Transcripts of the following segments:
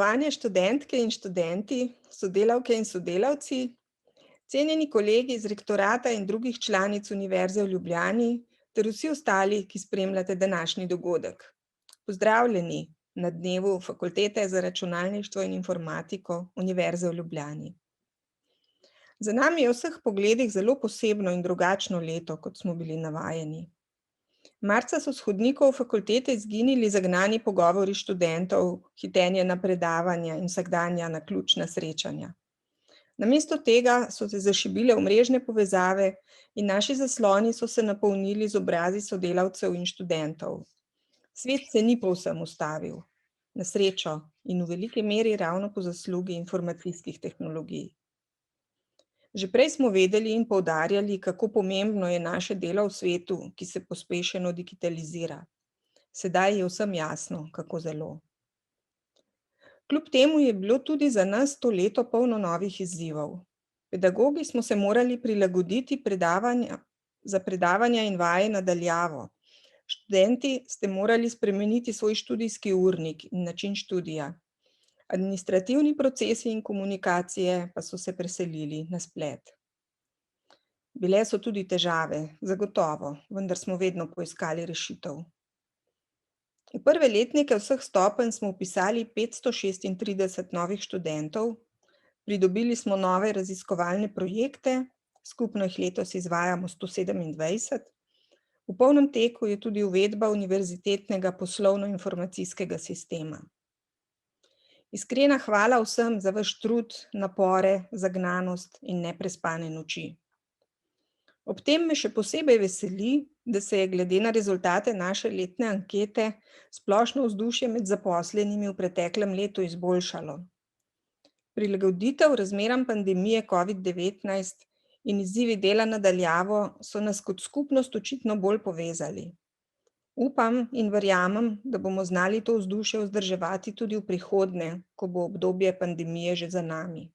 Spoštovane študentke in študenti, sodelavke in sodelavci, cenjeni kolegi iz rektorata in drugih članic Univerze v Ljubljani ter vsi ostali, ki spremljate današnji dogodek. Pozdravljeni na dnevu Fakultete za računalništvo in informatiko Univerze v Ljubljani. Za nami je v vseh pogledih zelo posebno in drugačno leto, kot smo bili navajeni. Marca so s hodnikov fakultete izginili zagnani pogovori študentov, hitenje na predavanja in vsakdanja naključna srečanja. Namesto tega so se zašibile omrežne povezave in naši zasloni so se napolnili z obrazi sodelavcev in študentov. Svet se ni povsem ustavil, na srečo in v veliki meri ravno po zaslugi informacijskih tehnologij. Že prej smo vedeli in poudarjali, kako pomembno je naše delo v svetu, ki se pospešeno digitalizira. Sedaj je vsem jasno, kako zelo. Kljub temu je bilo tudi za nas to leto polno novih izzivov. Pedagogi smo se morali prilagoditi za predavanja in vaje na daljavo. Študenti ste morali spremeniti svoj študijski urnik in način študija. Administrativni procesi in komunikacije pa so se preselili na splet. Bile so tudi težave, zagotovo, vendar smo vedno poiskali rešitev. V prve letnike vseh stopenj smo vpisali 536 novih študentov, pridobili smo nove raziskovalne projekte, skupno jih letos izvajamo 127. V polnem teku je tudi uvedba univerzitetnega poslovno-informacijskega sistema. Iskrena hvala vsem za vaš trud, napore, zagnanost in neprespane noči. Ob tem me še posebej veseli, da se je glede na rezultate naše letne ankete splošno vzdušje med zaposlenimi v preteklem letu izboljšalo. Prilagoditev razmeram pandemije COVID-19 in izzivi dela na daljavo so nas kot skupnost očitno bolj povezali. Upam in verjamem, da bomo znali to vzdušje vzdrževati tudi v prihodnje, ko bo obdobje pandemije že za nami.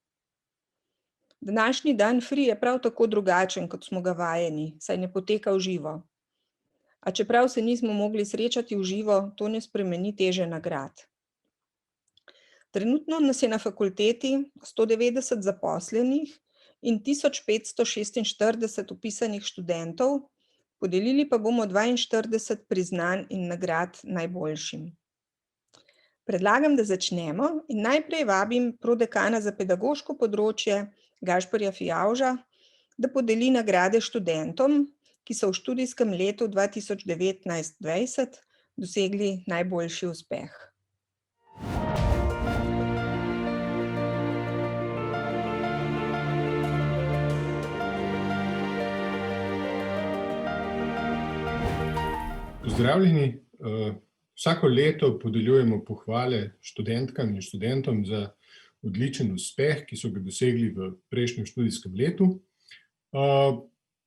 Današnji dan free je prav tako drugačen, kot smo ga vajeni, saj ne poteka v živo. A čeprav se nismo mogli srečati v živo, to ne spremeni teže nagrad. Trenutno nas je na fakulteti 190 zaposlenih in 1546 vpisanih študentov, podelili pa bomo 42 priznanj in nagrad najboljšim. Predlagam, da začnemo in najprej vabim prodekana za pedagoško področje Gašperja Fijavža, da podeli nagrade študentom, ki so v študijskem letu 2019-2020 dosegli najboljši uspeh. Pozdravljeni. Vsako leto podeljujemo pohvale študentkam in študentom za odličen uspeh, ki so ga dosegli v prejšnjem študijskem letu.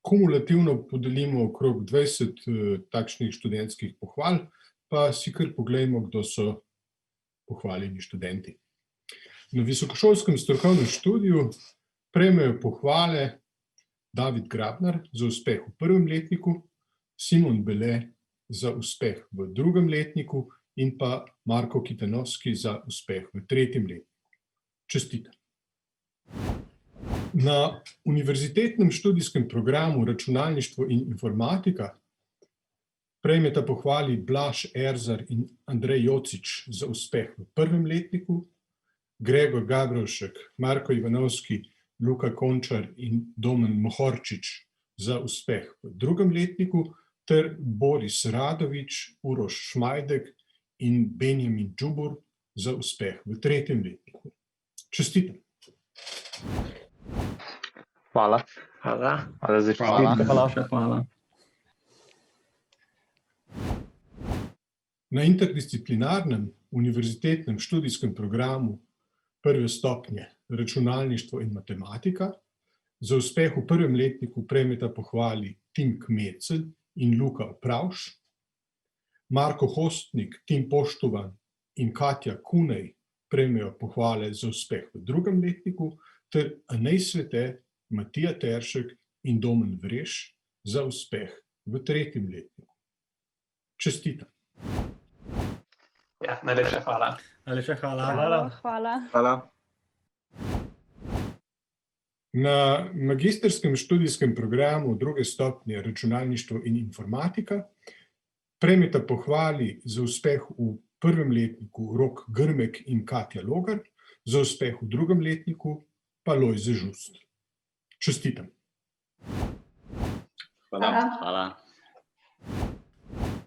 Kumulativno podelimo okrog 20 takšnih študentskih pohval, pa si kar poglejmo, kdo so pohvaljeni študenti. Na visokošolskem strokovnem študiju prejmejo pohvale David Grabnar za uspeh v prvem letniku, Simon Bele za uspeh v drugem letniku in pa Marko Kitanovski za uspeh v tretjem letniku. Čestitam. Na univerzitetnem študijskem programu Računalništvo in informatika prejmeta pohvali Blaž Erzar in Andrej Jocič za uspeh v prvem letniku, Gregor Gabrovšek, Marko Ivanovski, Luka Končar in Domen Mohorčič za uspeh v drugem letniku, ter Boris Radovič, Uroš Šmajdek in Benjamin Džubur za uspeh v tretjem letniku. Čestitam. Hvala. Hvala za čestitke. Hvala. Na interdisciplinarnem univerzitetnem študijskem programu prve stopnje Računalništvo in matematika za uspeh v prvem letniku prejmeta pohvali Tim Kmecel in Luka Pravš, Marko Hostnik, Tim Poštovan in Katja Kunej prejmejo pohvale za uspeh v drugem letniku, ter Anej Svete, Matija Teršek in Domen Vreš za uspeh v tretjem letniku. Čestitam. Ja, najlepša hvala. Najlepša hvala. Hvala. Hvala. Na magistrskem študijskem programu druge stopnje računalništvo in informatika prejmeta pohvali za uspeh v prvem letniku Rok Grmek in Katja Logar, za uspeh v drugem letniku pa Lojze Žust. Čestitam. Hvala.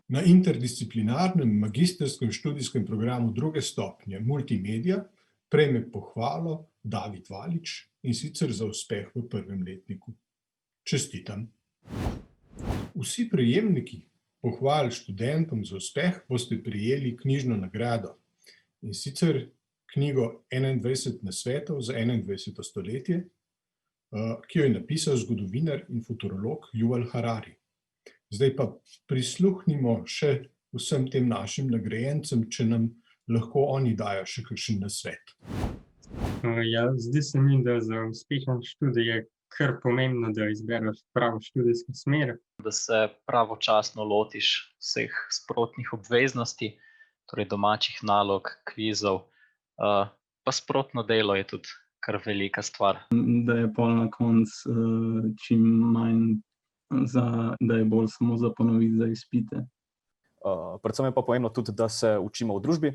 Na interdisciplinarnem magistrskem študijskem programu druge stopnje Multimedija prejme pohvalo David Valič, in sicer za uspeh v prvem letniku. Čestitam. Vsi prejemniki pohval študentom za uspeh boste prejeli knjižno nagrado, in sicer knjigo 21 nasvetov za 21. stoletje, ki jo je napisal zgodovinar in futurolog Yuval Harari. Zdaj pa prisluhnimo še vsem tem našim nagrajencem, če nam lahko oni dajo še kakšen nasvet. Ja, zdi se mi, da za uspešen študij je kar pomembno, da izbereš pravo študijsko smer. Da se pravočasno lotiš vseh sprotnih obveznosti, torej domačih nalog, kvizov, pa sprotno delo je tudi kar velika stvar. Da je pol na koncu čim manj, da je bolj samo za ponoviti za izpite. Predvsem je pa pomembno tudi, da se učimo v družbi,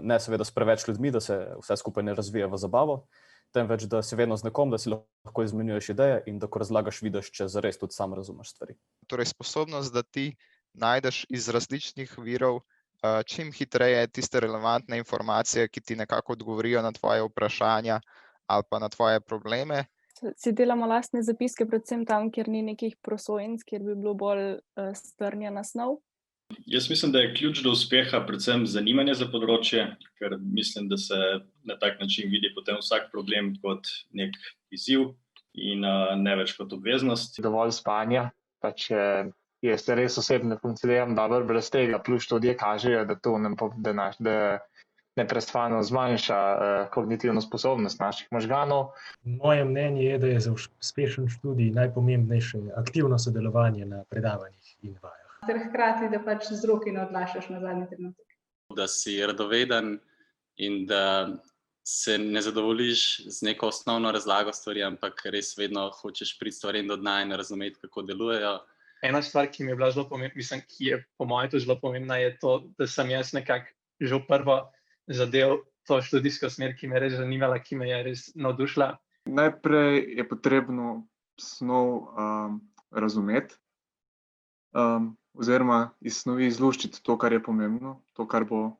ne seveda s preveč ljudmi, da se vse skupaj ne razvija v zabavo, temveč da si vedno z nekom, da si lahko izmenjuješ ideje in da ko razlagaš, vidiš, če zares tudi sam razumeš stvari. Torej sposobnost, da ti najdeš iz različnih virov čim hitreje tiste relevantne informacije, ki ti nekako odgovorijo na tvoje vprašanja ali pa na tvoje probleme. Si delamo lastne zapiske, predvsem tam, kjer ni nekih prosojnic, kjer bi bilo bolj strnjena snov. Jaz mislim, da je ključ do uspeha predvsem zanimanje za področje, ker mislim, da se na tak način vidi potem vsak problem kot nek izziv in ne več kot obveznost. Dovolj spanja, pa če jaz res osebno funkcioniram dobro brez tega, plus študije kažejo, da to neprestano zmanjša kognitivno sposobnost naših možganov. Moje mnenje je, da je za uspešen študij najpomembnejše aktivno sodelovanje na predavanjih in vajah. Ter hkrati, da pač z roki ne odlašaš na zadnji trenutek. Da si radoveden in da se ne zadovoljiš z neko osnovno razlago stvari, ampak res vedno hočeš priti stvarem do dna in razumeti, kako delujejo. Ena stvar, ki mi je bila zelo pomembna, mislim, ki je po mojem tudi zelo pomembna, je to, da sem jaz nekako že prvo zadev to študijsko smer, ki me je res zanimala, ki me je res navdušila. Najprej je potrebno snov razumeti, oziroma iz snovi izluščiti to, kar je pomembno, to, kar bo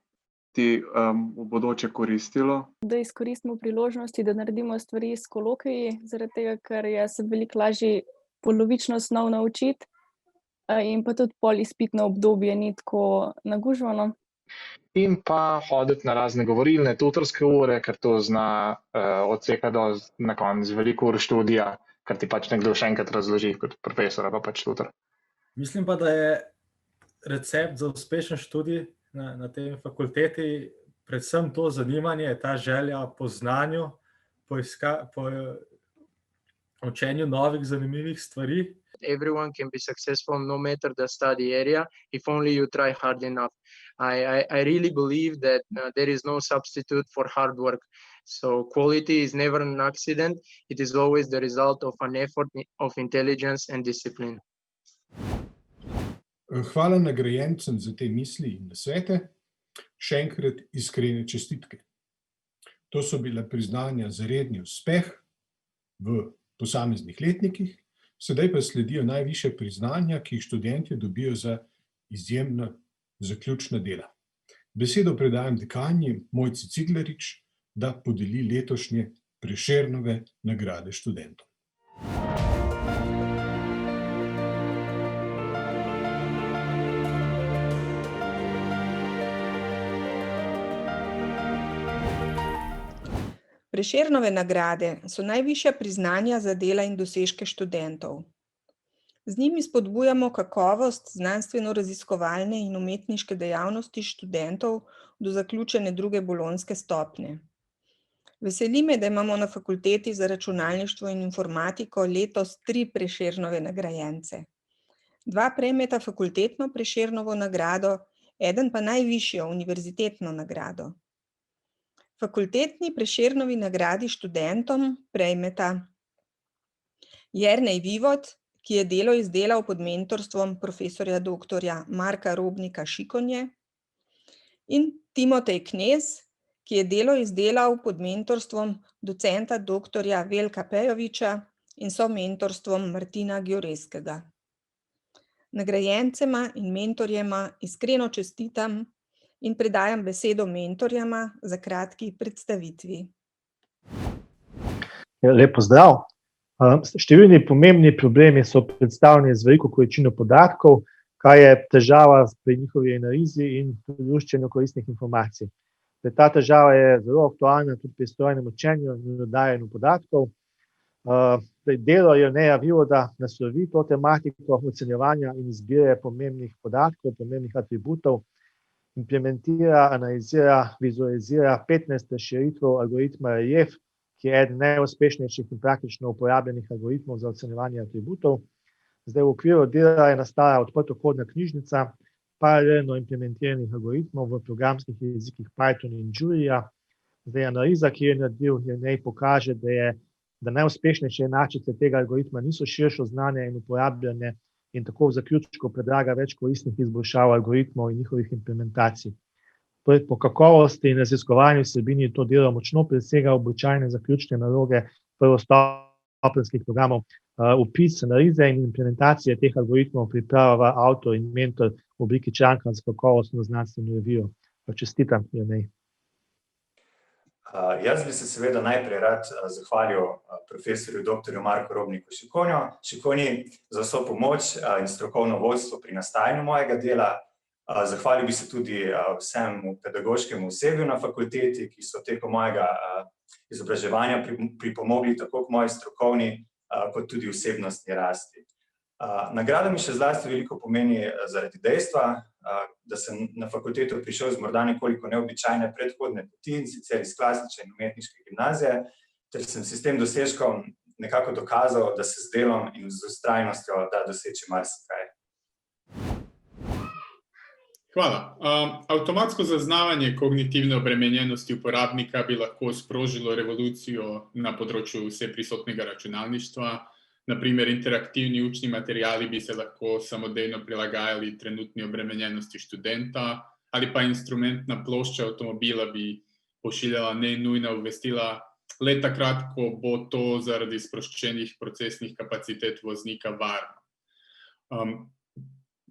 ti v bodoče koristilo. Da izkoristimo priložnosti, da naredimo stvari s kolokviji, zaradi tega, ker je se veliko lažje polovično snov naučiti in pa tudi pol izpitno obdobje ni tako nagužvano. In pa hoditi na razne govorilne, tutorske ure, ker to zna odsekati na koncu veliko ur študija, ker ti pač nekdo še enkrat razloži kot profesor ali pa pač tutor. Mislim pa, da je recept za uspešen študij na tej fakulteti predvsem to zanimanje, ta želja po znanju, po učenju novih zanimivih stvari. Everyone can be successful no matter the study area if only you try hard enough. I really believe that there is no substitute for hard work. So quality is never an accident. It is always the result of an effort of intelligence and discipline. Hvala nagrajencem za te misli in nasvete. Še enkrat iskrene čestitke. To so bila priznanja za redni uspeh v posameznih letnikih, sedaj pa sledijo najvišja priznanja, ki jih študentje dobijo za izjemna zaključna dela. Besedo predajam dekanji Mojci Ciglarič, da podeli letošnje Prešernove nagrade študentom. Prešernove nagrade so najvišja priznanja za dela in dosežke študentov. Z njimi spodbujamo kakovost znanstveno-raziskovalne in umetniške dejavnosti študentov do zaključene druge bolonjske stopnje. Veseli me, da imamo na fakulteti za računalništvo in informatiko letos 3 Prešernove nagrajence. 2 prejmeta fakultetno Prešernovo nagrado, eden pa najvišjo univerzitetno nagrado. Fakultetni Prešernovi nagradi študentom prejmeta Jernej Vivot, ki je delo izdelal pod mentorstvom profesorja doktorja Marka Robnika Šikonje, in Timotej Knez, ki je delo izdelal pod mentorstvom docenta doktorja Veljka Pejoviča in somentorstvom Martina Gjoreskega. Nagrajencema in mentorjema iskreno čestitam in predajam besedo mentorjema za kratki predstavitvi. Lep pozdrav. Številni pomembni problemi so predstavljeni z veliko količino podatkov, kaj je težava pri njihovi analizi in priluščenju koristnih informacij. Ta težava je zelo aktualna tudi pri strojnem učenju in dodajanju podatkov. Delo Jerneja Vivoda naslovi to tematiko ocenjevanja in izbire pomembnih podatkov, pomembnih atributov, implementira, analizira, vizualizira 15 razširitev algoritma RELIEF, ki je eden najuspešnejših in praktično uporabljenih algoritmov za ocenjevanje atributov. Zdaj v okviru dela je nastala odprtokodna knjižnica paralelno implementiranih algoritmov v programskih jezikih Python in Julia. Zdaj analiza, ki je naredil, Jernej pokaže, da najuspešnejše enačice tega algoritma niso širšo znane in uporabljene in tako v zaključku predlaga več koristnih izboljšav algoritmov in njihovih implementacij. Po kakovosti in raziskovanju vsebini to delo močno presega običajne zaključne naloge prvostopenjskih programov. Opis, analize in implementacije teh algoritmov pripravlja avtor in mentor v obliki članka za kakovostno znanstveno revijo. Čestitam, Jernej. Jaz bi se seveda najprej rad zahvalil profesorju dr. Marku Robniku Šikonji za vso pomoč in strokovno vodstvo pri nastajanju mojega dela. Zahvalil bi se tudi vsemu pedagoškemu osebju na fakulteti, ki so tekom mojega izobraževanja pripomogli tako k moji strokovni kot tudi osebnostni rasti. Nagrada mi še zlasti veliko pomeni zaradi dejstva, da sem na fakulteto prišel z morda nekoliko neobičajne predhodne poti, in sicer iz klasične in umetniške gimnazije, ter sem si s tem dosežkom nekako dokazal, da se z delom in z vztrajnostjo da doseči marsikaj. Hvala. Avtomatsko zaznavanje kognitivne obremenjenosti uporabnika bi lahko sprožilo revolucijo na področju vseprisotnega računalništva. Na primer, interaktivni učni materiali bi se lahko samodejno prilagajali trenutni obremenjenosti študenta, ali pa instrumentna plošča avtomobila bi pošiljala nenujna obvestila le takrat, ko bo to zaradi sproščenih procesnih kapacitet voznika varno.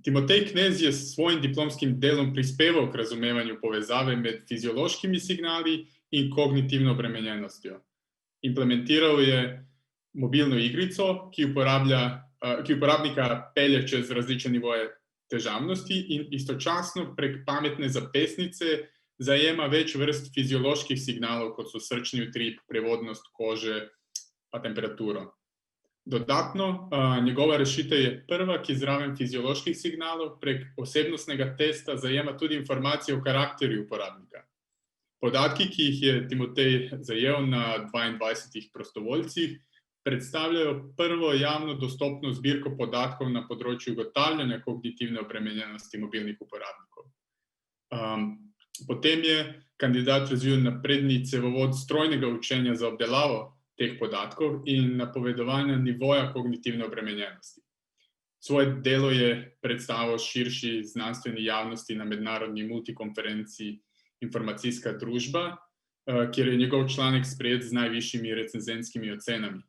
Timotej Knez je s svojim diplomskim delom prispeval k razumevanju povezave med fiziološkimi signali in kognitivno obremenjenostjo. Implementiral je mobilno igrico, ki uporabnika pelje čez različne nivoje težavnosti in istočasno prek pametne zapestnice zajema več vrst fizioloških signalov, kot so srčni utrip, prevodnost kože pa temperaturo. Dodatno, njegova rešitev je prva, ki zraven fizioloških signalov prek osebnostnega testa zajema tudi informacije o karakterju uporabnika. Podatki, ki jih je Timotej zajel na 22 prostovoljcih, predstavljajo prvo javno dostopno zbirko podatkov na področju ugotavljanja kognitivne obremenjenosti mobilnih uporabnikov. Potem je kandidat razvil napredni cevovod strojnega učenja za obdelavo teh podatkov in napovedovanja nivoja kognitivne obremenjenosti. Svoje delo je predstavil širši znanstveni javnosti na mednarodni multikonferenci Informacijska družba, kjer je njegov članek sprejet z najvišjimi recenzentskimi ocenami.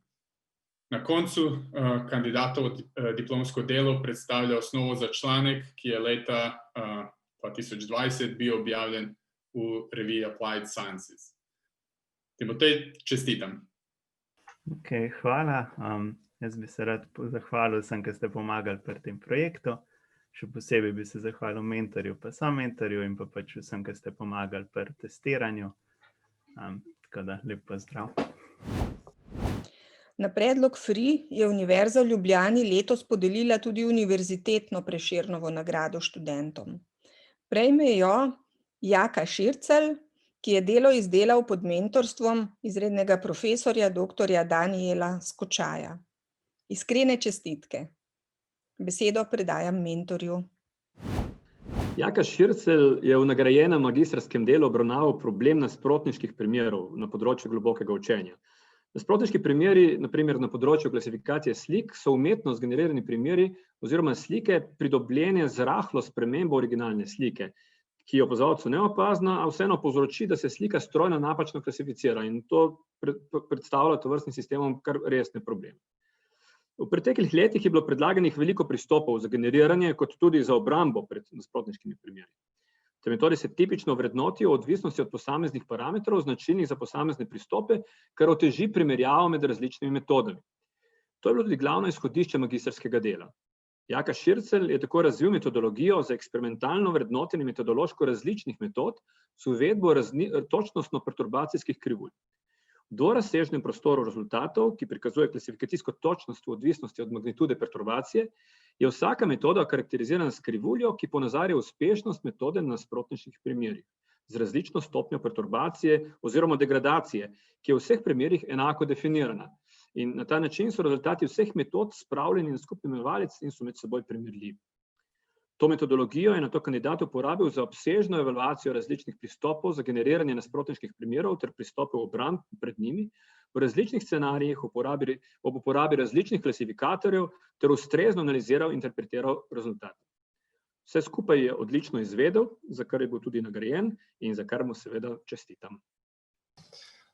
Na koncu kandidatovo diplomsko delo predstavlja osnovo za članek, ki je leta 2020 bil objavljen v reviji Applied Sciences. Timotej, čestitam. Hvala. Jaz bi se rad zahvalil vsem, ki ste pomagali pri tem projektu. Še posebej bi se zahvalil mentorju, pa somentorju in pa pač vsem, ki ste pomagali pri testiranju. Tako da lep pozdrav. Na predlog FRI je Univerza v Ljubljani letos podelila tudi univerzitetno Prešernovo nagrado študentom. Prejme jo Jaka Šircelj, ki je delo izdelal pod mentorstvom izrednega profesorja dr. Danijela Skočaja. Iskrene čestitke. Besedo predajam mentorju. Jaka Šircelj je v nagrajenem magistrskem delu obravnaval problem nasprotniških primerov na področju globokega učenja. Nasprotniški primeri, na primer na področju klasifikacije slik, so umetno zgenerirani primeri oziroma slike pridobljene z rahlo spremembo originalne slike, ki je opazovalcu neopazna, a vseeno povzroči, da se slika strojno napačno klasificira in to predstavlja tovrstnim sistemom kar resne probleme. V preteklih letih je bilo predlaganih veliko pristopov za generiranje, kot tudi za obrambo pred nasprotniškimi primeri. Te metode se tipično vrednotijo v odvisnosti od posameznih parametrov, značilnih za posamezne pristope, kar oteži primerjavo med različnimi metodami. To je bilo tudi glavno izhodišče magistrskega dela. Jaka Šircelj je tako razvil metodologijo za eksperimentalno vrednotenje metodološko različnih metod z uvedbo točnostno-perturbacijskih krivulj. V dvorazsežnem prostoru rezultatov, ki prikazuje klasifikacijsko točnost v odvisnosti od magnitude perturbacije, je vsaka metoda karakterizirana s krivuljo, ki ponazarja uspešnost metode na nasprotniških primerih, z različno stopnjo perturbacije oziroma degradacije, ki je v vseh primerih enako definirana. In na ta način so rezultati vseh metod spravljeni na skupni imenovalec in so med seboj primerljivi. To metodologijo je nato kandidat uporabil za obsežno evaluacijo različnih pristopov za generiranje nasprotniških primerov ter pristopov obramb pred njimi, v različnih scenarijih ob uporabi različnih klasifikatorjev ter ustrezno analiziral in interpretiral rezultate. Vse skupaj je odlično izvedel, za kar je bil tudi nagrajen in za kar mu seveda čestitam.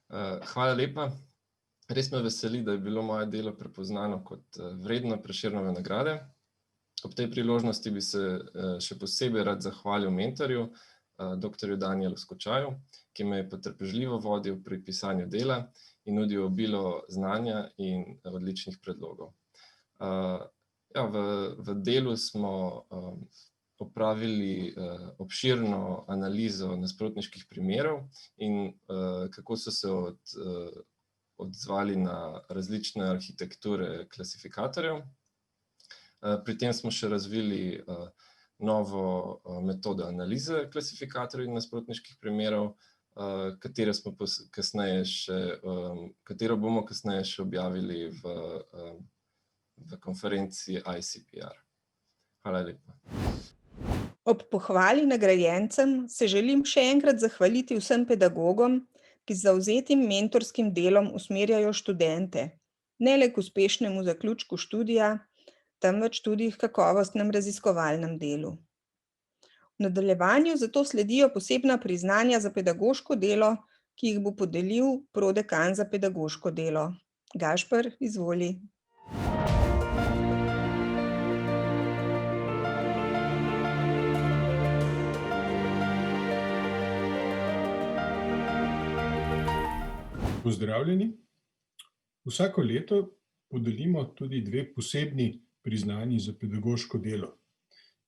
Hvala lepa. Res me veseli, da je bilo moje delo prepoznano kot vredno Prešernove nagrade. Ob tej priložnosti bi se še posebej rad zahvalil mentorju, dr. Danijelu Skočaju, ki me je potrpežljivo vodil pri pisanju dela in nudil obilo znanja in odličnih predlogov. V delu smo opravili obširno analizo nasprotniških primerov in kako so se odzvali na različne arhitekture klasifikatorjev. Pri tem smo še razvili novo metodo analize klasifikatorjev in nasprotniških primerov, katero bomo kasneje še objavili v konferenci ICPR. Hvala lepa. Ob pohvali nagrajencem se želim še enkrat zahvaliti vsem pedagogom, ki z zavzetim mentorskim delom usmerjajo študente, ne le k uspešnemu zaključku študija, temveč tudi k kakovostnem raziskovalnem delu. V nadaljevanju zato sledijo posebna priznanja za pedagoško delo, ki jih bo podelil prodekan za pedagoško delo. Gašper, izvoli. Pozdravljeni. Vsako leto podelimo tudi dve posebni priznanji za pedagoško delo.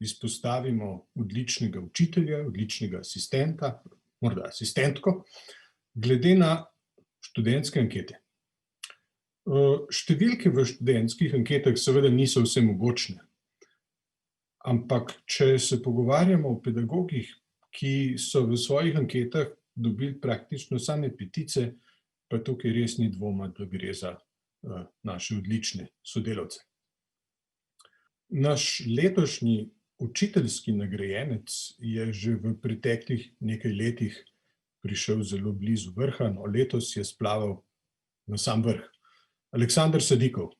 Izpostavimo odličnega učitelja, odličnega asistenta, morda asistentko, glede na študentske ankete. Številke v študentskih anketah seveda niso vsemogočne, ampak če se pogovarjamo o pedagogih, ki so v svojih anketah dobili praktično same petice, pa tukaj res ni dvoma, da gre za naše odlične sodelavce. Naš letošnji učiteljski nagrajenec je že v preteklih nekaj letih prišel zelo blizu vrha, no letos je splaval na sam vrh. Aleksander Sadikov.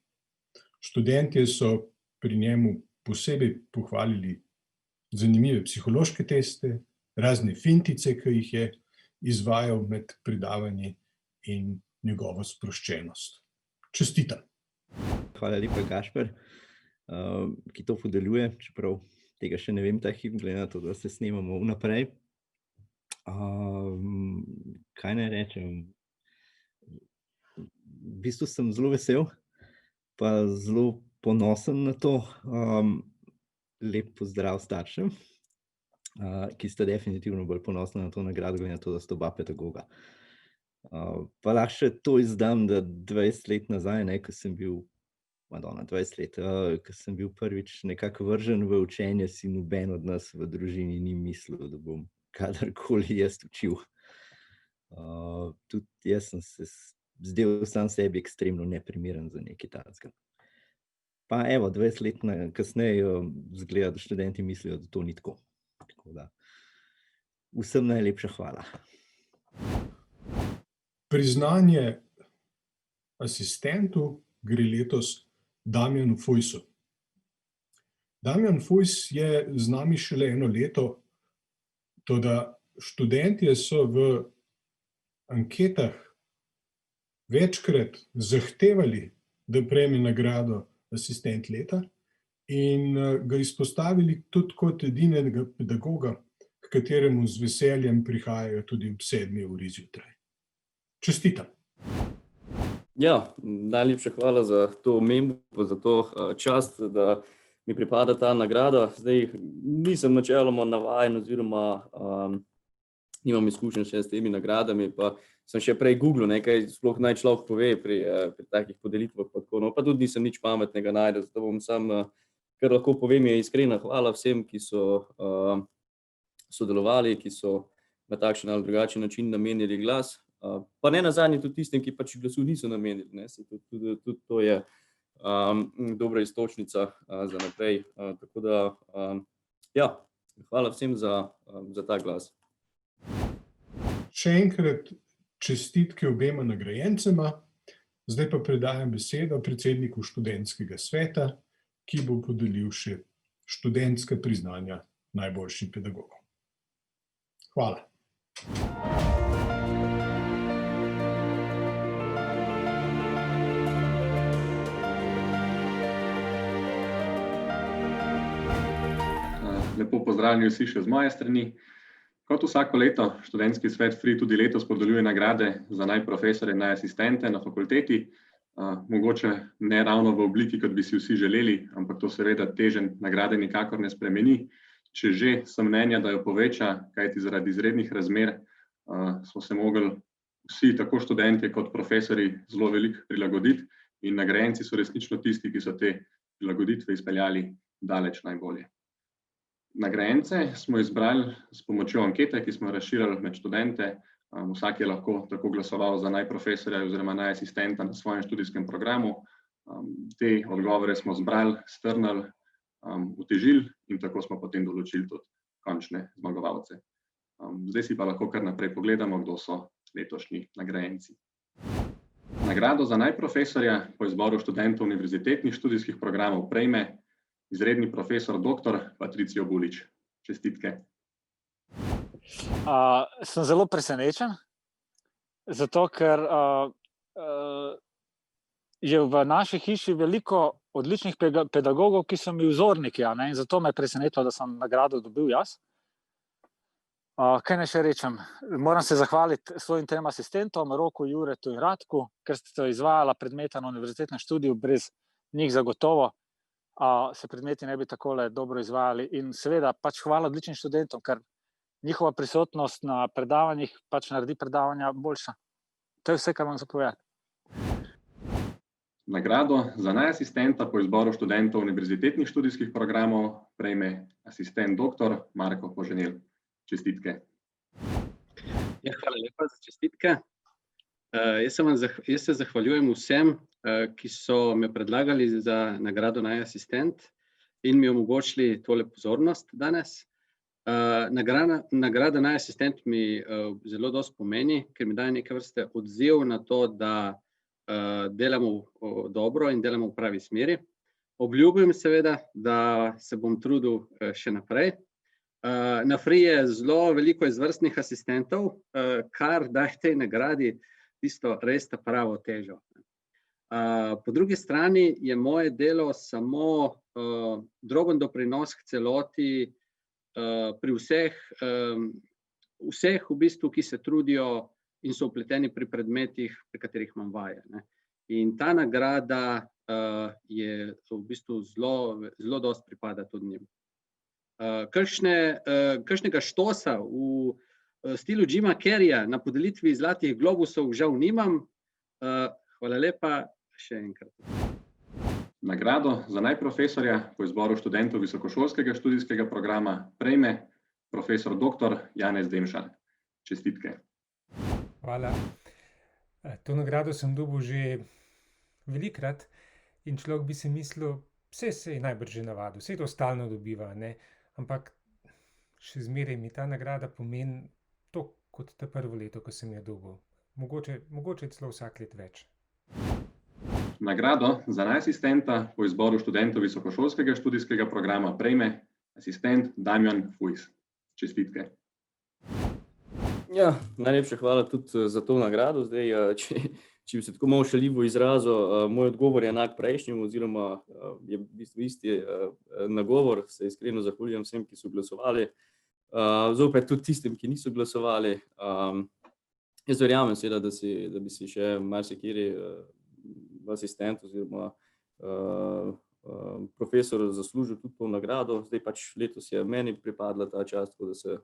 Študentje so pri njemu posebej pohvalili zanimive psihološke teste, razne fintice, ki jih je izvajal med predavanji in njegovo sproščenost. Čestitam. Hvala lepa, Gašper, ki to podeljuje, čeprav tega še ne vem ta hip, glede na to, da se snemamo vnaprej. Kaj naj rečem? V bistvu sem zelo vesel, pa zelo ponosen na to. Lep pozdrav staršem, ki sta definitivno bolj ponosna na to nagrado, glede na to, da sta oba pedagoga. Pa lahko še to izdam, da 20 let nazaj, ko sem bil, 20 let, ko sem bil prvič nekako vržen v učenje, si noben od nas v družini ni mislil, da bom kadarkoli jaz učil. Tudi jaz sem se zdel sam sebi ekstremno neprimeren za nekaj takega. Pa evo, 20 let kasneje izgleda, da študenti mislijo, da to ni tako. Tako da vsem najlepša hvala. Priznanje asistentu gre letos Damjanu Fujsu. Damjan Fujs je z nami šele 1 leto, toda študentje so v anketah večkrat zahtevali, da prejme nagrado asistent leta in ga izpostavili tudi kot edinega pedagoga, k kateremu z veseljem prihajajo tudi ob 7. uri zjutraj. Čestitam. Ja, najlepša hvala za to omembo, za to čast, da mi pripada ta nagrada. Zdaj nisem načeloma navajen oziroma nimam izkušenj še s temi nagradami, pa sem še prej googlil, kaj sploh naj človek pove pri takih podelitvah, pa tudi nisem nič pametnega našel, zato bom sam, kar lahko povem, je iskrena hvala vsem, ki so sodelovali, ki so na takšen ali drugačen način namenili glas, pa ne nazadnje tudi tistim, ki pač glasu niso namenili, tudi to je dobra iztočnica za naprej, tako da, ja, hvala vsem za ta glas. Še enkrat čestitke obema nagrajencema, zdaj pa predajam besedo predsedniku študentskega sveta, ki bo podelil še študentska priznanja najboljšim pedagogom. Hvala. Lepo pozdravljeni vsi še z moje strani. Kot vsako leto, študentski svet FRI tudi letos podeljuje nagrade za naj profesorje, naj asistente na fakulteti. Mogoče ne ravno v obliki, kot bi si vsi želeli, ampak to seveda teženj nagrade nikakor ne spremeni. Če že sem mnenja, da jo poveča, kajti zaradi izrednih razmer smo se mogli vsi, tako študentje kot profesorji, zelo veliko prilagoditi in nagrajenci so resnično tisti, ki so te prilagoditve izpeljali daleč najbolje. Nagrajence smo izbrali s pomočjo ankete, ki smo razširili med študente. Vsak je lahko tako glasoval za naj profesorja oziroma naj asistenta na svojem študijskem programu. Te odgovore smo zbrali, strnili, utežili in tako smo potem določili tudi končne zmagovalce. Zdaj si pa lahko kar naprej pogledamo, kdo so letošnji nagrajenci. Nagrado za naj profesorja po izboru študentov univerzitetnih študijskih programov prejme izredni profesor dr. Patricio Bulič. Čestitke. Sem zelo presenečen, zato ker je v naši hiši veliko odličnih pedagogov, ki so mi vzorniki, in zato me je presenetilo, da sem nagrado dobil jaz. Kaj naj še rečem? Moram se zahvaliti svojim 3 asistentom, Roku, Juretu in Ratku, ker ste izvajala predmeta na univerzitetnem študiju, brez njih zagotovo se predmeti ne bi takole dobro izvajali. In seveda pač hvala odličnim študentom, ker njihova prisotnost na predavanjih pač naredi predavanja boljša. To je vse, kar vam zapovedati. Nagrado za naj asistenta po izboru študentov univerzitetnih študijskih programov prejme asistent dr. Marko Poženel. Čestitke. Ja, hvala lepa za čestitke. Jaz se zahvaljujem vsem, ki so me predlagali za nagrado naj asistent in mi omogočili tole pozornost danes. Nagrada naj asistent mi zelo dosti pomeni, ker mi daje neke vrste odziv na to, da delamo dobro in delamo v pravi smeri. Obljubim seveda, da se bom trudil še naprej. Na FRI je zelo veliko izvrstnih asistentov, kar daje tej nagradi tisto res ta pravo težo. Po drugi strani je moje delo samo droben doprinos k celoti pri vseh v bistvu, ki se trudijo in so vpleteni pri predmetih, pri katerih imam vaje. In ta nagrada je v bistvu zelo dosti pripada tudi njim. Kakšnega štosa v stilu Jima Carreya na podelitvi zlatih globusov žal nimam. Hvala lepa še enkrat. Nagrado za naj profesorja po izboru študentov visokošolskega študijskega programa prejme profesor dr. Janez Demšar. Čestitke. Hvala. To nagrado sem dobil že velikokrat in človek bi si mislil, se je najbrž že navadil, se to stalno dobiva, ne? Ampak še zmeraj mi ta nagrada pomeni toliko kot ta prvo leto, ko sem jo dobil. Mogoče celo vsak let več. Nagrado za najasistenta po izboru študentov visokošolskega študijskega programa prejme asistent Damjan Fujs. Čestitke. Ja, najlepša hvala tudi za to nagrado. Zdaj, če bi se tako malo šaljivo izrazil, moj odgovor je enak prejšnjemu, oziroma je v bistvu isti nagovor. Se iskreno zahvaljujem vsem, ki so glasovali. Zopet tudi tistim, ki niso glasovali. Jaz verjamem seveda, da bi si še marsikateri asistent oziroma profesor zaslužil tudi to nagrado. Zdaj pač letos je meni pripadla ta čast, tako da se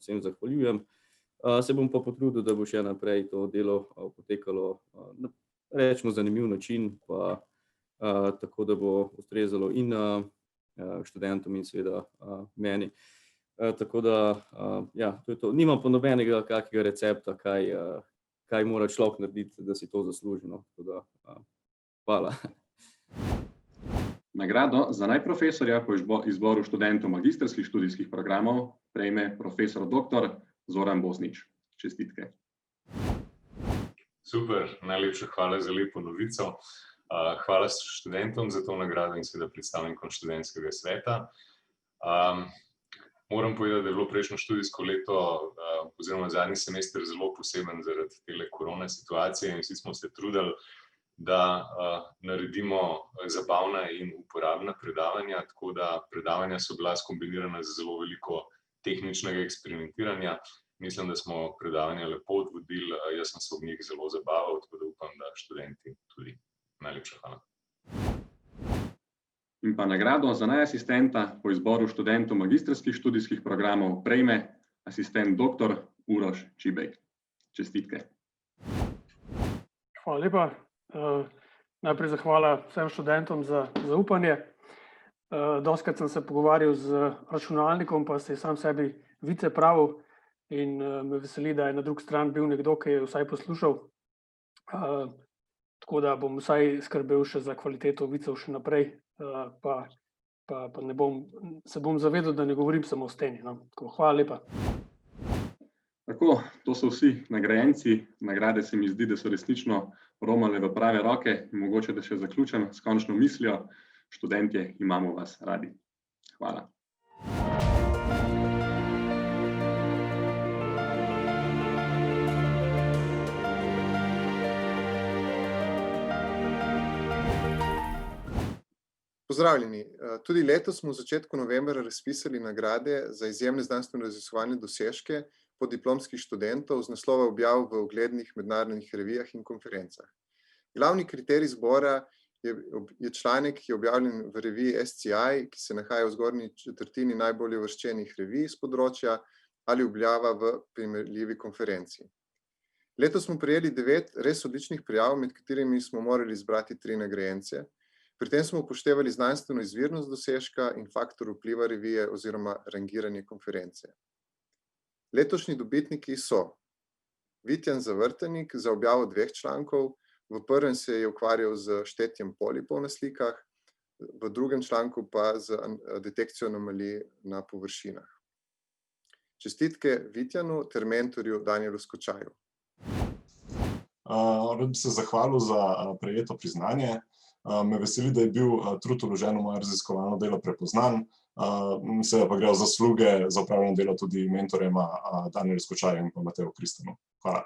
vsem zahvaljujem. Se bom pa potrudil, da bo še naprej to delo potekalo na, rečemo, zanimiv način, pa tako, da bo ustrezalo in študentom in seveda meni. Tako da, ja, to je to. Nimam pa nobenega kakega recepta, kaj mora človek narediti, da si to zasluži, no. Tako da, hvala. Nagrado za najprofesorja po izboru študentov magistrskih študijskih programov prejme profesor dr. Zoran Bosnič. Čestitke. Super, najlepša hvala za lepo novico. Hvala študentom za to nagrado in seveda predstavnikom študentskega sveta. Moram povedati, da je bilo prejšnjo študijsko leto oziroma zadnji semester zelo poseben zaradi tele korona situacije in vsi smo se trudili, da naredimo zabavna in uporabna predavanja, tako da predavanja so bila skombinirana z zelo veliko tehničnega eksperimentiranja. Mislim, da smo predavanja lepo odvodili, jaz sem se ob njih zelo zabaval, tako da upam, da študenti tudi. Najlepša hvala. In pa nagrado za najasistenta po izboru študentov magistrskih študijskih programov prejme asistent dr. Uroš Čibej. Čestitke. Hvala lepa. Najprej zahvala vsem študentom za zaupanje. Dostikrat sem se pogovarjal z računalnikom, pa se je sam sebi vice pravil in me veseli, da je na drugi strani bil nekdo, ki je vsaj poslušal. Tako da bom vsaj skrbel še za kvaliteto vicev še naprej, pa se bom zavedal, da ne govorim samo o steni, no. Tako, hvala lepa. Tako, to so vsi nagrajenci. Nagrade se mi zdi, da so resnično romale v prave roke in mogoče, da še zaključim s končno mislijo. Študentje, imamo vas radi. Hvala. Pozdravljeni. Tudi letos smo v začetku novembra razpisali nagrade za izjemne znanstveno-raziskovalne dosežke podiplomskih študentov z naslova objav v uglednih mednarodnih revijah in konferencah. Glavni kriterij izbora je članek, ki je objavljen v reviji SCI, ki se nahaja v zgornji četrtini najbolje uvrščenih revij s področja ali objava v primerljivi konferenci. Letos smo prejeli 9 res odličnih prijav, med katerimi smo morali izbrati 3 nagrajence. Pri tem smo upoštevali znanstveno izvirnost dosežka in faktor vpliva revije oziroma rangiranje konference. Letošnji dobitniki so Vitjan Zavrtanik za objavo 2 člankov, v prvem se je ukvarjal z štetjem polipov na slikah, v drugem članku pa z detekcijo anomalij na površinah. Čestitke Vitjanu ter mentorju Danijelu Skočaju. Rad bi se zahvalil za prejeto priznanje. Me veseli, da je bil trud vložen v moje raziskovalno delo prepoznan. Seveda pa gre za zasluge za opravljeno delo tudi mentorjema Danijelu Skočaju in pa Mateju Kristanu. Hvala.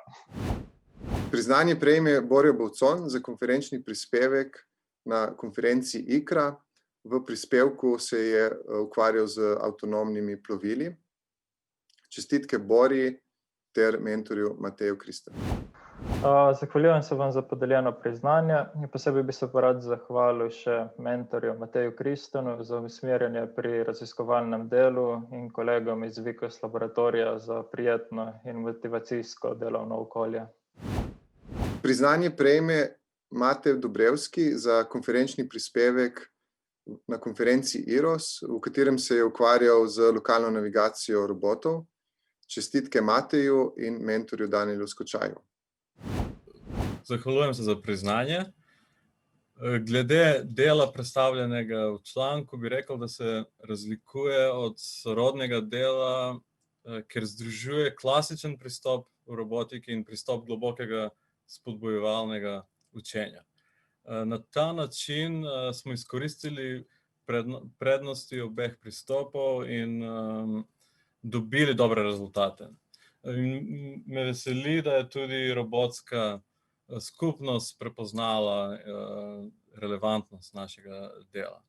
Priznanje prejme Borjo Bovcon za konferenčni prispevek na konferenci ICRA. V prispevku se je ukvarjal z avtonomnimi plovili. Čestitke Borji ter mentorju Mateju Kristanu. Zahvaljujem se vam za podeljeno priznanje. Posebej bi se pa rad zahvalil še mentorju Mateju Kristanu za usmerjanje pri raziskovalnem delu in kolegom iz Vikas laboratorija za prijetno in motivacijsko delovno okolje. Priznanje prejme Matej Dobrevski za konferenčni prispevek na konferenci IROS, v katerem se je ukvarjal z lokalno navigacijo robotov. Čestitke Mateju in mentorju Danijelu Skočaju. Zahvaljujem se za priznanje. Glede dela predstavljenega v članku bi rekel, da se razlikuje od sorodnega dela, ker združuje klasičen pristop v robotiki in pristop globokega spodbujevalnega učenja. Na ta način smo izkoristili prednosti obeh pristopov in dobili dobre rezultate. In me veseli, da je tudi robotska skupnost prepoznala relevantnost našega dela.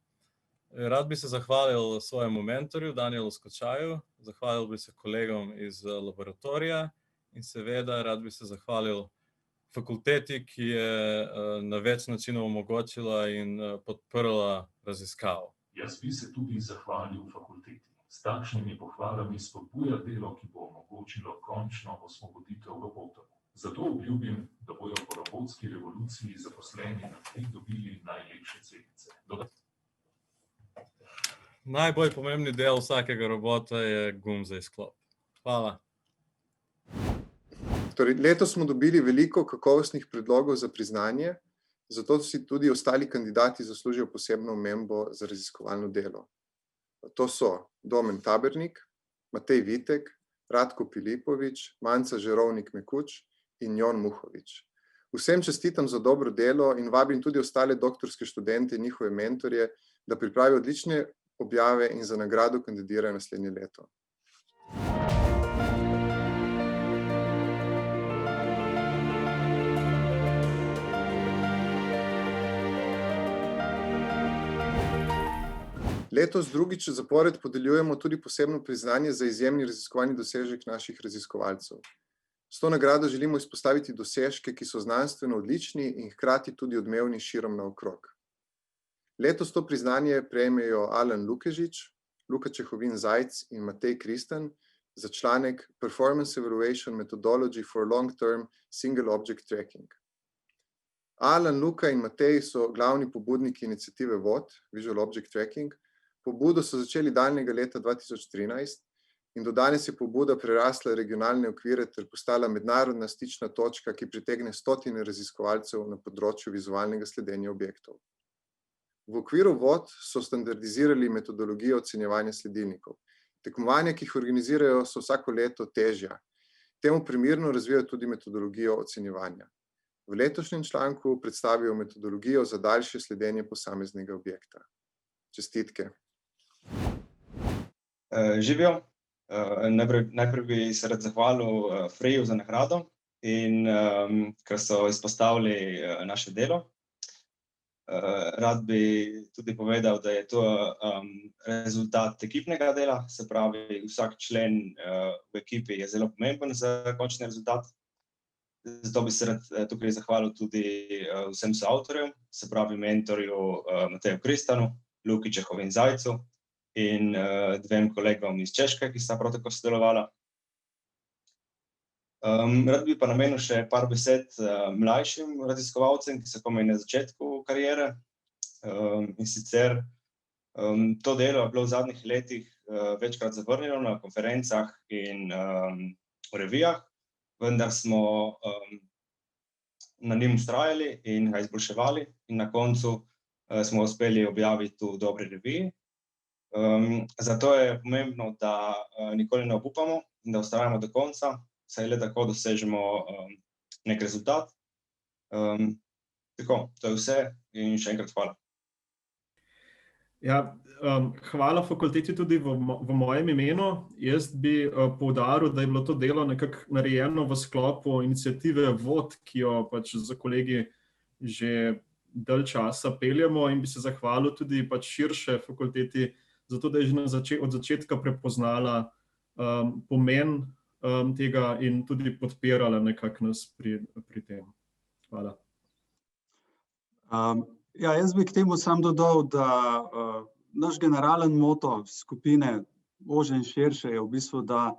Rad bi se zahvalil svojemu mentorju, Danielu Skočaju, zahvalil bi se kolegom iz laboratorija in seveda rad bi se zahvalil fakulteti, ki je na več načinov omogočila in podprla raziskavo. Jaz bi se tudi zahvalil fakulteti. S takšnimi pohvalami spodbuja delo, ki bo omogočilo končno osvoboditev robotov. Zato obljubim, da bojo po robotski revoluciji zaposleni na tleh dobili najlepše celice. Najbolj pomembni del vsakega robota je gumb za izklop. Hvala. Torej, letos smo dobili veliko kakovostnih predlogov za priznanje, zato si tudi ostali kandidati zaslužijo posebno omembo za raziskovalno delo. To so Domen Tabernik, Matej Vitek, Ratko Pilipovič, Manca Žerovnik-Mekuč in Jon Muhovič. Vsem čestitam za dobro delo in vabim tudi ostale doktorske študente in njihove mentorje, da pripravijo odlične objave in za nagrado kandidirajo naslednje leto. Letos drugič zapored podeljujemo tudi posebno priznanje za izjemni raziskovalni dosežek naših raziskovalcev. S to nagrado želimo izpostaviti dosežke, ki so znanstveno odlični in hkrati tudi odmevni širom naokrog. Letos to priznanje prejmejo Alan Lukežič, Luka Čehovin Zajc in Matej Kristen za članek Performance Evaluation Methodology for Long-Term Single Object Tracking. Alan, Luka in Matej so glavni pobudniki iniciative VOT, Visual Object Tracking. Pobudo so začeli daljnega leta 2013 in do danes je pobuda prerasla regionalne okvire ter postala mednarodna stična točka, ki pritegne stotine raziskovalcev na področju vizualnega sledenja objektov. V okviru VOT so standardizirali metodologijo ocenjevanja sledilnikov. Tekmovanja, ki jih organizirajo, so vsako leto težja. Temu primerno razvijajo tudi metodologijo ocenjevanja. V letošnjem članku predstavijo metodologijo za daljše sledenje posameznega objekta. Čestitke. Živijo. Najprej bi se rad zahvalil Freju za nagrado in ker so izpostavili naše delo. Rad bi tudi povedal, da je to rezultat ekipnega dela, se pravi, vsak člen v ekipi je zelo pomemben za končni rezultat. Zato bi se rad tukaj zahvalil tudi vsem soavtorjem, se pravi mentorju Mateju Kristanu, Luki Čehovin Zajcu in dvem kolegom iz Češke, ki sta prav tako sodelovala. Rad bi pa namenil še par besed mlajšim raziskovalcem, ki so komaj na začetku kariere. In sicer to delo je bilo v zadnjih letih večkrat zavrnjeno na konferencah in v revijah, vendar smo na njim vztrajali in ga izboljševali in na koncu smo uspeli objaviti v dobri reviji. Zato je pomembno, da nikoli ne obupamo in da vztrajamo do konca, saj le tako dosežemo nek rezultat. Tako, to je vse in še enkrat hvala. Ja, hvala fakulteti tudi v mojem imenu. Jaz bi poudaril, da je bilo to delo nekako narejeno v sklopu iniciative VOT, ki jo pač za kolegi že dalj časa peljemo, in bi se zahvalil tudi pač širše fakulteti, zato da je že od začetka prepoznala pomen tega in tudi podpirala nekako nas pri tem. Hvala. Ja, jaz bi k temu sam dodal, da naš generalen moto skupine ože in širše je v bistvu, da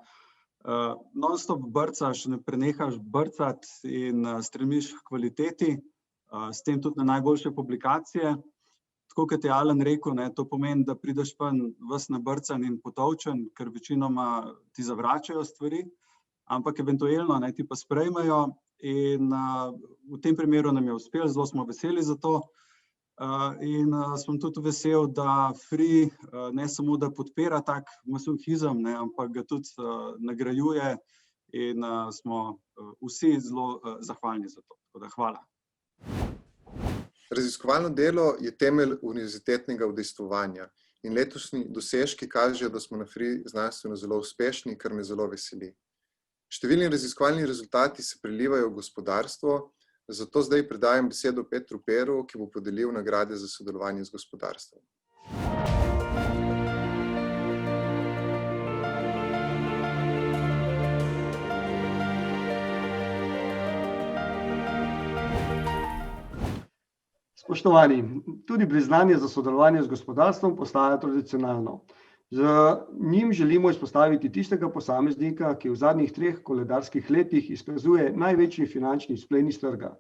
non-stop brcaš, ne prenehaš brcati in stremiš k kvaliteti, s tem tudi na najboljše publikacije. Tako kot je Alan rekel, to pomeni, da prideš ven ves nabrcan in potolčen, ker večinoma ti zavračajo stvari, ampak eventualno ti pa sprejmejo in v tem primeru nam je uspelo, zelo smo veseli za to. In sem tudi vesel, da FRI ne samo, da podpira tak masohizem, ampak ga tudi nagrajuje in smo vsi zelo zahvalni za to. Tako da hvala. Raziskovalno delo je temelj univerzitetnega udejstvovanja in letošnji dosežki kažejo, da smo na FRI znanstveno zelo uspešni, kar me zelo veseli. Številni raziskovalni rezultati se prelivajo v gospodarstvo, zato zdaj predajam besedo Petru Peru, ki bo podelil nagrade za sodelovanje z gospodarstvom. Spoštovani, tudi priznanje za sodelovanje z gospodarstvom postaja tradicionalno. Z njim želimo izpostaviti tistega posameznika, ki v zadnjih 3 koledarskih letih izkazuje največji finančni izplen iz trga.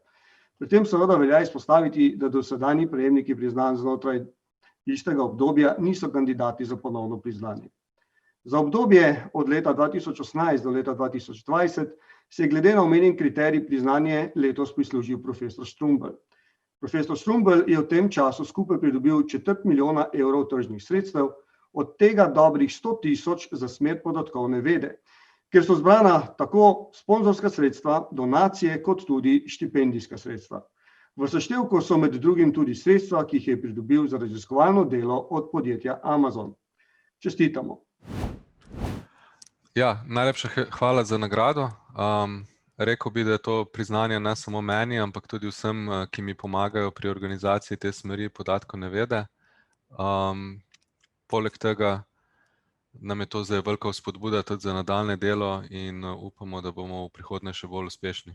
Pri tem seveda velja izpostaviti, da dosedanji prejemniki priznanj znotraj istega obdobja niso kandidati za ponovno priznanje. Za obdobje od leta 2018 do leta 2020 se je glede na omenjen kriterij priznanje letos prislužil profesor Štrumbelj. Profesor Štrumbelj je v tem času skupaj pridobil 250 000 evrov tržnih sredstev, od tega dobrih 100 000 za smer podatkovne vede, kjer so zbrana tako sponzorska sredstva, donacije kot tudi štipendijska sredstva. V seštevku so med drugim tudi sredstva, ki jih je pridobil za raziskovalno delo od podjetja Amazon. Čestitamo. Ja, najlepša hvala za nagrado. Rekel bi, da je to priznanje ne samo meni, ampak tudi vsem, ki mi pomagajo pri organizaciji te smeri podatkovne vede. Poleg tega nam je to zdaj velika vzpodbuda tudi za nadaljnje delo in upamo, da bomo v prihodnje še bolj uspešni.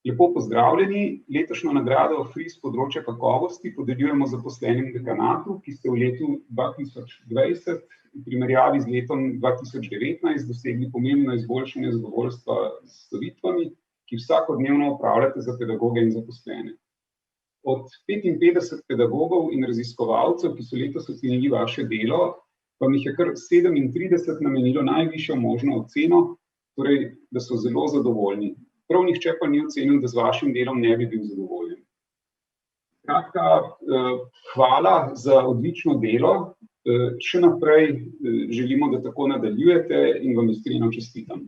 Lepo pozdravljeni. Letošnjo nagrado FRI s področja kakovosti podeljujemo zaposlenim dekanatu, ki ste v letu 2020 v primerjavi z letom 2019 dosegli pomembno izboljšanje zadovoljstva s storitvami, ki vsakodnevno opravljate za pedagoge in zaposlene. Od 55 pedagogov in raziskovalcev, ki so letos ocenili vaše delo, vam jih je kar 37 namenilo najvišjo možno oceno, torej, da so zelo zadovoljni. Prav nihče pa ni ocenil, da z vašim delom ne bi bil zadovoljen. Kratka, hvala za odlično delo. Še naprej želimo, da tako nadaljujete in vam iskreno čestitam.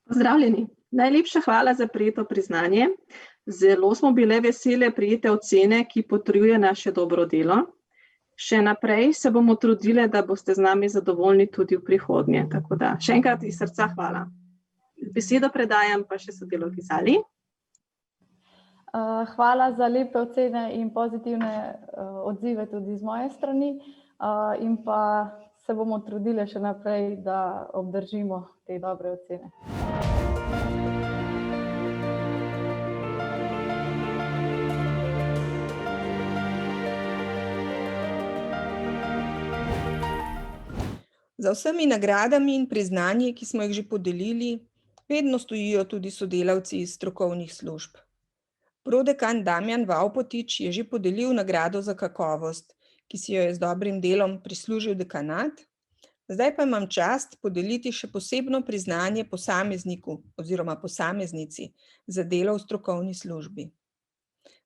Pozdravljeni. Najlepša hvala za prejeto priznanje. Zelo smo bile vesele prejete ocene, ki potrjuje naše dobro delo. Še naprej se bomo trudile, da boste z nami zadovoljni tudi v prihodnje. Tako da še enkrat iz srca hvala. Besedo predajam pa še sodelavki Zali. Hvala za lepe ocene in pozitivne odzive tudi z moje strani in pa se bomo trudile še naprej, da obdržimo te dobre ocene. Za vsemi nagradami in priznanji, ki smo jih že podelili, vedno stojijo tudi sodelavci iz strokovnih služb. Prodekan Damjan Vavpotič je že podelil nagrado za kakovost, ki si jo je z dobrim delom prislužil dekanat. Zdaj pa imam čast podeliti še posebno priznanje posamezniku oziroma posameznici za delo v strokovni službi.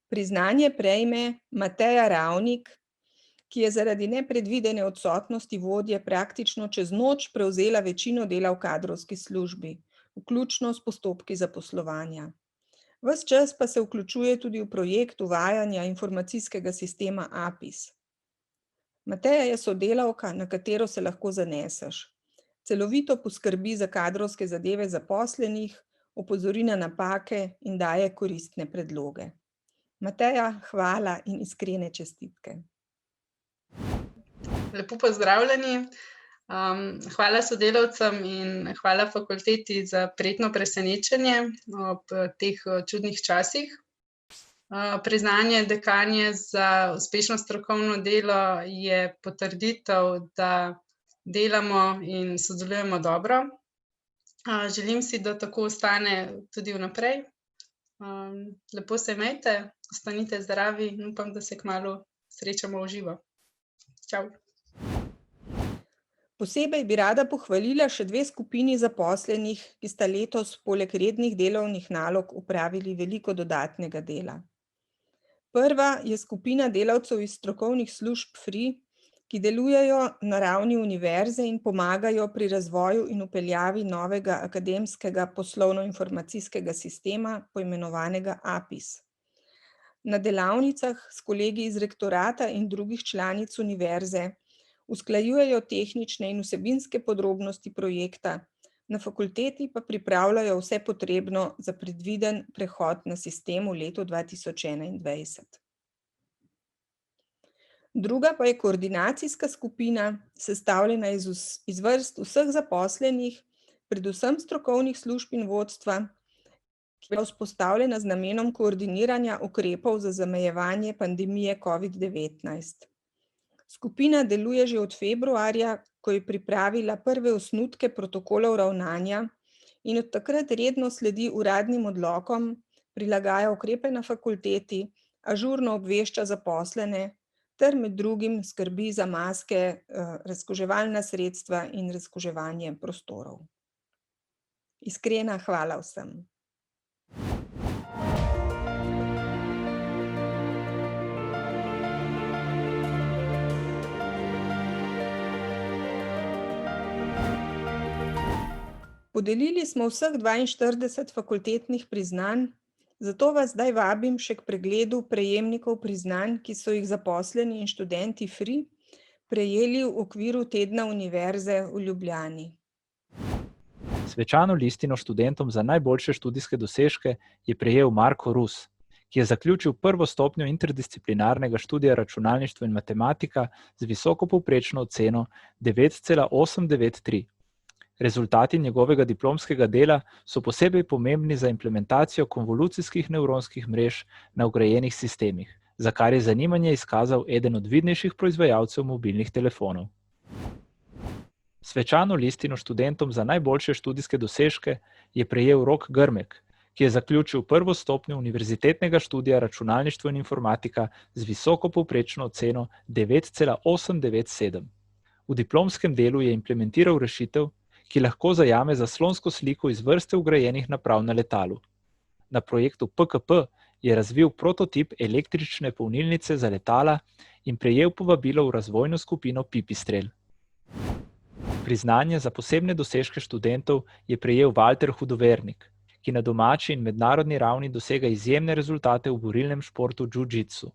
Priznanje prejme Mateja Ravnik, ki je zaradi nepredvidene odsotnosti vodje praktično čez noč prevzela večino dela v kadrovski službi, vključno s postopki zaposlovanja. Ves čas pa se vključuje tudi v projekt uvajanja informacijskega sistema APIS. Mateja je sodelavka, na katero se lahko zaneseš. Celovito poskrbi za kadrovske zadeve zaposlenih, opozori na napake in daje koristne predloge. Mateja, hvala in iskrene čestitke. Lepo pozdravljeni. Hvala sodelavcem in hvala fakulteti za prijetno presenečenje ob teh čudnih časih. Priznanje dekanje za uspešno strokovno delo je potrditev, da delamo in sodelujemo dobro. Želim si, da tako ostane tudi vnaprej. Lepo se imejte, ostanite zdravi in upam, da se kmalu srečamo v živo. Čau. Posebej bi rada pohvalila še 2 skupini zaposlenih, ki sta letos poleg rednih delovnih nalog opravili veliko dodatnega dela. Prva je skupina delavcev iz strokovnih služb FRI, ki delujejo na ravni univerze in pomagajo pri razvoju in vpeljavi novega akademskega poslovno-informacijskega sistema, poimenovanega APIS. Na delavnicah s kolegi iz rektorata in drugih članic univerze usklajujejo tehnične in vsebinske podrobnosti projekta, na fakulteti pa pripravljajo vse potrebno za predviden prehod na sistem v letu 2021. Druga pa je koordinacijska skupina, sestavljena iz vrst vseh zaposlenih, predvsem strokovnih služb in vodstva, ki je bila vzpostavljena z namenom koordiniranja ukrepov za zamejevanje pandemije COVID-19. Skupina deluje že od februarja, ko je pripravila prve osnutke protokolov ravnanja in od takrat redno sledi uradnim odlokom, prilagaja ukrepe na fakulteti, ažurno obvešča zaposlene ter med drugim skrbi za maske, razkuževalna sredstva in razkuževanje prostorov. Iskrena hvala vsem. Podelili smo vseh 42 fakultetnih priznanj, zato vas zdaj vabim še k pregledu prejemnikov priznanj, ki so jih zaposleni in študenti FRI prejeli v okviru tedna Univerze v Ljubljani. Svečano listino študentom za najboljše študijske dosežke je prejel Marko Rus, ki je zaključil prvo stopnjo interdisciplinarnega študija računalništvo in matematika z visoko povprečno oceno 9,893. Rezultati njegovega diplomskega dela so posebej pomembni za implementacijo konvolucijskih nevronskih mrež na vgrajenih sistemih, za kar je zanimanje izkazal eden od vidnejših proizvajalcev mobilnih telefonov. Svečano listino študentom za najboljše študijske dosežke je prejel Rok Grmek, ki je zaključil prvo stopnjo univerzitetnega študija računalništvo in informatika z visoko povprečno oceno 9,897. V diplomskem delu je implementiral rešitev, ki lahko zajame zaslonsko sliko iz vrste vgrajenih naprav na letalu. Na projektu PKP je razvil prototip električne polnilnice za letala in prejel povabilo v razvojno skupino Pipistrel. Priznanje za posebne dosežke študentov je prejel Valter Hudovernik, ki na domači in mednarodni ravni dosega izjemne rezultate v borilnem športu jiu-jitsu.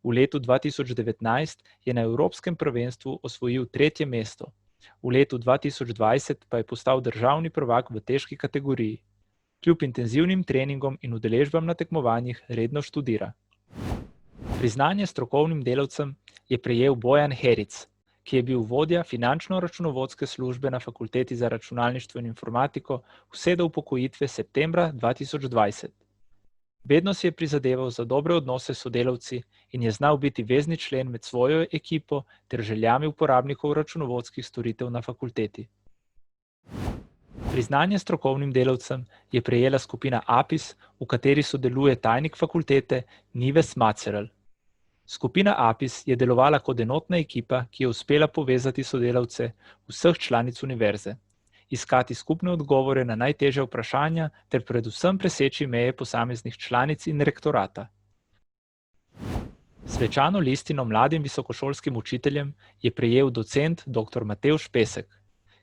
V letu 2019 je na Evropskem prvenstvu osvojil 3. mesto. V letu 2020 pa je postal državni prvak v težki kategoriji. Kljub intenzivnim treningom in udeležbam na tekmovanjih redno študira. Priznanje strokovnim delavcem je prejel Bojan Heric, ki je bil vodja finančno-računovodske službe na Fakulteti za računalništvo in informatiko vse do upokojitve septembra 2020. Vedno si je prizadeval za dobre odnose s sodelavci in je znal biti vezni člen med svojo ekipo ter željami uporabnikov računovodskih storitev na fakulteti. Priznanje strokovnim delavcem je prejela skupina APIS, v kateri sodeluje tajnik fakultete Nives Macerl. Skupina APIS je delovala kot enotna ekipa, ki je uspela povezati sodelavce vseh članic univerze, iskati skupne odgovore na najtežja vprašanja ter predvsem preseči meje posameznih članic in rektorata. Svečano listino mladim visokošolskim učiteljem je prejel docent dr. Matevž Pesek,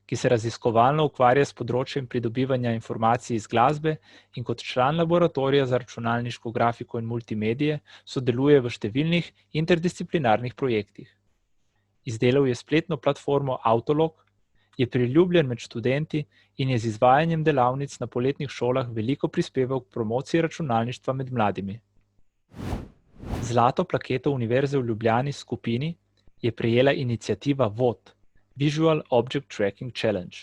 ki se raziskovalno ukvarja s področjem pridobivanja informacij iz glasbe in kot član laboratorija za računalniško grafiko in multimedije sodeluje v številnih interdisciplinarnih projektih. Izdelal je spletno platformo Autolog, je priljubljen med študenti in je z izvajanjem delavnic na poletnih šolah veliko prispeval k promociji računalništva med mladimi. Zlato plaketo Univerze v Ljubljani skupini je prejela iniciativa VOT, Visual Object Tracking Challenge.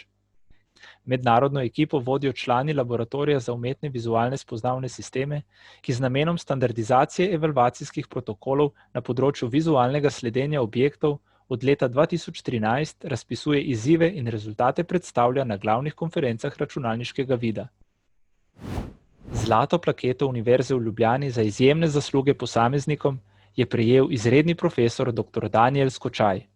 Mednarodno ekipo vodijo člani laboratorija za umetne vizualne spoznavne sisteme, ki z namenom standardizacije evalvacijskih protokolov na področju vizualnega sledenja objektov od leta 2013 razpisuje izzive in rezultate predstavlja na glavnih konferencah računalniškega vida. Zlato plaketo Univerze v Ljubljani za izjemne zasluge posameznikom je prejel izredni profesor dr. Danijel Skočaj.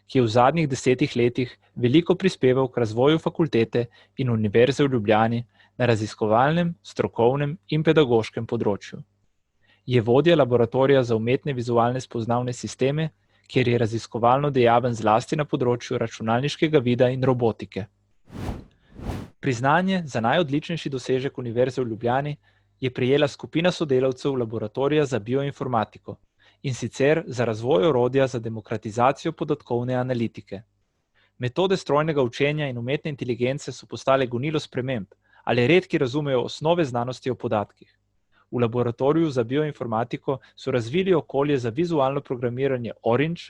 ki je v zadnjih 10 letih veliko prispeval k razvoju fakultete in Univerze v Ljubljani na raziskovalnem, strokovnem in pedagoškem področju. Je vodja laboratorija za umetne vizualne spoznavne sisteme, kjer je raziskovalno dejaven zlasti na področju računalniškega vida in robotike. Priznanje za najodličnejši dosežek Univerze v Ljubljani je prejela skupina sodelavcev laboratorija za bioinformatiko, in sicer za razvoj orodja za demokratizacijo podatkovne analitike. Metode strojnega učenja in umetne inteligence so postale gonilo sprememb, ali redki razumejo osnove znanosti o podatkih. V laboratoriju za bioinformatiko so razvili okolje za vizualno programiranje Orange,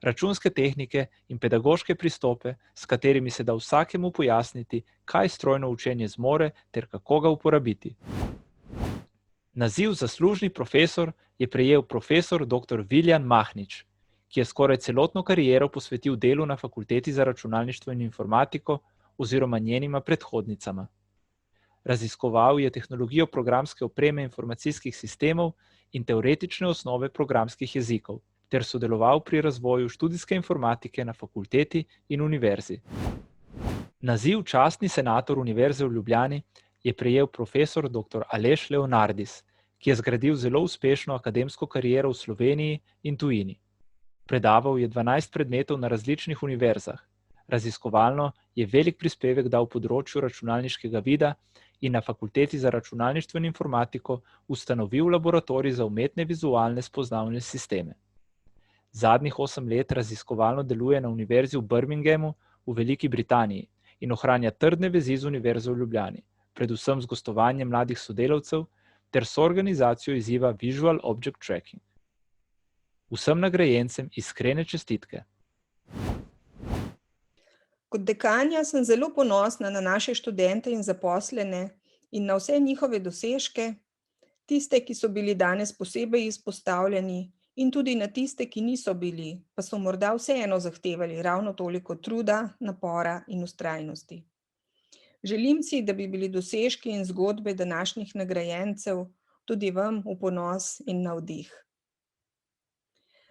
računske tehnike in pedagoške pristope, s katerimi se da vsakemu pojasniti, kaj strojno učenje zmore ter kako ga uporabiti. Naziv zaslužni profesor je prejel profesor dr. Viljan Mahnič, ki je skoraj celotno kariero posvetil delu na Fakulteti za računalništvo in informatiko oziroma njenima predhodnicama. Raziskoval je tehnologijo programske opreme informacijskih sistemov in teoretične osnove programskih jezikov, ter sodeloval pri razvoju študijske informatike na fakulteti in univerzi. Naziv častni senator Univerze v Ljubljani je prejel profesor dr. Aleš Leonardis, ki je zgradil zelo uspešno akademsko kariero v Sloveniji in tujini. Predaval je 12 predmetov na različnih univerzah. Raziskovalno je velik prispevek dal področju računalniškega vida in na Fakulteti za računalništvo in informatiko ustanovil laboratorij za umetne vizualne spoznavne sisteme. Zadnjih 8 let raziskovalno deluje na Univerzi v Birminghamu v Veliki Britaniji in ohranja trdne vezi z Univerzo v Ljubljani, predvsem z gostovanjem mladih sodelavcev ter soorganizacijo izziva Visual Object Tracking. Vsem nagrajencem iskrene čestitke. Kot dekanja sem zelo ponosna na naše študente in zaposlene in na vse njihove dosežke, tiste, ki so bili danes posebej izpostavljeni, in tudi na tiste, ki niso bili, pa so morda vseeno zahtevali ravno toliko truda, napora in vztrajnosti. Želim si, da bi bili dosežki in zgodbe današnjih nagrajencev tudi vam v ponos in navdih.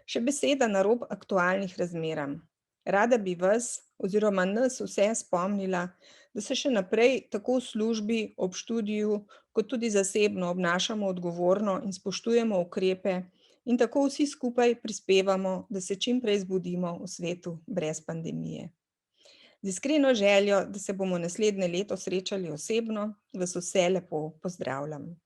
Še beseda na rob aktualnih razmeram. Rada bi vas oziroma nas vse spomnila, da se še naprej tako v službi, ob študiju, kot tudi zasebno obnašamo odgovorno in spoštujemo ukrepe in tako vsi skupaj prispevamo, da se čim prej zbudimo v svetu brez pandemije. Z iskreno željo, da se bomo naslednje leto srečali osebno, vas vse lepo pozdravljam.